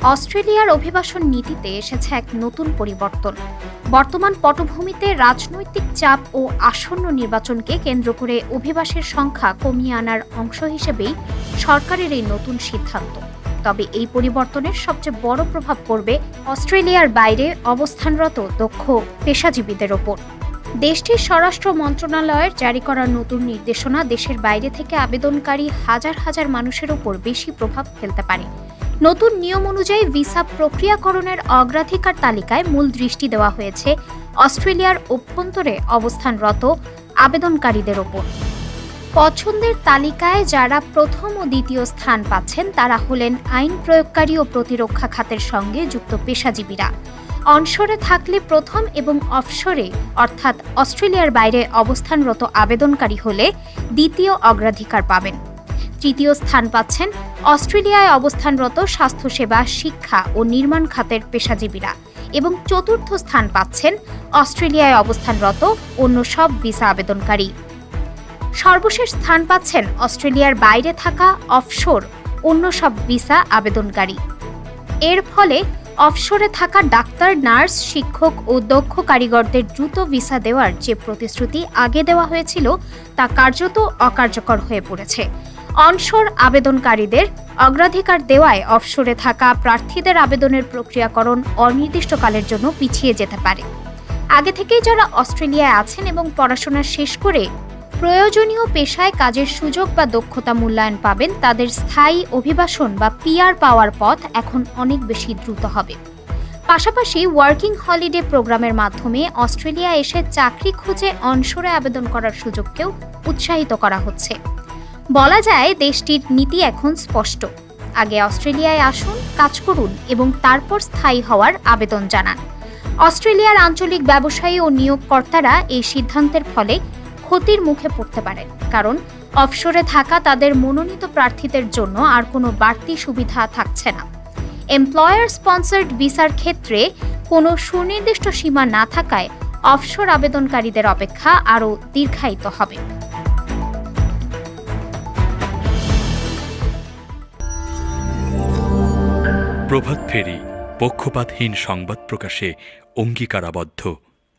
অস্ট্রেলিয়ার অভিবাসন নীতিতে এসেছে এক নতুন পরিবর্তন। বর্তমান পটভূমিতে রাজনৈতিক চাপ ও আসন্ন নির্বাচনকে কেন্দ্র করে অভিবাসের সংখ্যা কমিয়ে আনার অংশ হিসেবেই সরকারের এই নতুন সিদ্ধান্ত। তবে এই পরিবর্তনের সবচেয়ে বড় প্রভাব পড়বে অস্ট্রেলিয়ার বাইরে অবস্থানরত দক্ষ পেশাজীবীদের ওপর। দেশটির স্বরাষ্ট্র মন্ত্রণালয়ের জারি করা নতুন নির্দেশনা দেশের বাইরে থেকে আবেদনকারী হাজার হাজার মানুষের ওপর বেশি প্রভাব ফেলতে পারে। নতুন নিয়ম অনুযায়ী ভিসা প্রক্রিয়াকরণের অগ্রাধিকার তালিকায় মূল দৃষ্টি দেওয়া হয়েছে অস্ট্রেলিয়ার অভ্যন্তরে অবস্থানরত আবেদনকারীদের ওপর। পছন্দের তালিকায় যারা প্রথম ও দ্বিতীয় স্থান পাচ্ছেন তারা হলেন আইন প্রয়োগকারী ও প্রতিরক্ষা খাতের সঙ্গে যুক্ত পেশাজীবীরা। অনশোরে থাকলে প্রথম এবং অফশোরে অর্থাৎ অস্ট্রেলিয়ার বাইরে অবস্থানরত আবেদনকারী হলে দ্বিতীয় অগ্রাধিকার পাবেন। তৃতীয় স্থান পাচ্ছেন অস্ট্রেলিয়ায় অবস্থানরত স্বাস্থ্যসেবা, শিক্ষা ও নির্মাণ খাতের পেশাজীবীরা এবং চতুর্থ স্থান পাচ্ছেন অস্ট্রেলিয়ায় অবস্থানরত অন্য সব ভিসা আবেদনকারী। সর্বশেষ স্থান পাচ্ছেন অস্ট্রেলিয়ার বাইরে থাকা অফশোর অন্য সব ভিসা আবেদনকারী। এর ফলে অফশোরে থাকা ডাক্তার, নার্স, শিক্ষক ও দক্ষ কারিগরদের দ্রুত ভিসা দেওয়ার যে প্রতিশ্রুতি আগে দেওয়া হয়েছিল তা কার্যত অকার্যকর হয়ে পড়েছে। অনশোর আবেদনকারীদের অগ্রাধিকার দেওয়ায় অফশোরে থাকা প্রার্থীদের আবেদনের প্রক্রিয়াকরণ অনির্দিষ্টকালের জন্য পিছিয়ে যেতে পারে। আগে থেকেই যারা অস্ট্রেলিয়ায় আছেন এবং পড়াশোনা শেষ করে প্রয়োজনীয় পেশায় কাজের সুযোগ বা দক্ষতা মূল্যায়ন পাবেন, তাদের স্থায়ী অভিবাসন বা পিআর পাওয়ার পথ এখন অনেক বেশি দ্রুত হবে। পাশাপাশি ওয়ার্কিং হলিডে প্রোগ্রামের মাধ্যমে অস্ট্রেলিয়া এসে চাকরি খুঁজে অনশোরে আবেদন করার সুযোগকেও উৎসাহিত করা হচ্ছে। বলা যায় দেশটির নীতি এখন স্পষ্ট। আগে অস্ট্রেলিয়ায় আসুন, কাজ করুন এবং তারপর স্থায়ী হওয়ার আবেদন জানান। অস্ট্রেলিয়ার আঞ্চলিক ব্যবসায়ী ও নিয়োগকর্তারা এই সিদ্ধান্তের ফলে ক্ষতির মুখে পড়তে পারেন, কারণ অফশোরে থাকা তাদের মনোনীত প্রার্থীদের জন্য আর কোনো বাড়তি সুবিধা থাকছে না। এমপ্লয়ার স্পন্সর্ড ভিসার ক্ষেত্রে কোনো সুনির্দিষ্ট সীমা না থাকায় অফশোর আবেদনকারীদের অপেক্ষা আরও দীর্ঘায়িত হবে। প্রভাত ফেরি পক্ষপাতহীন সংবাদ প্রকাশে অঙ্গীকারাবদ্ধ।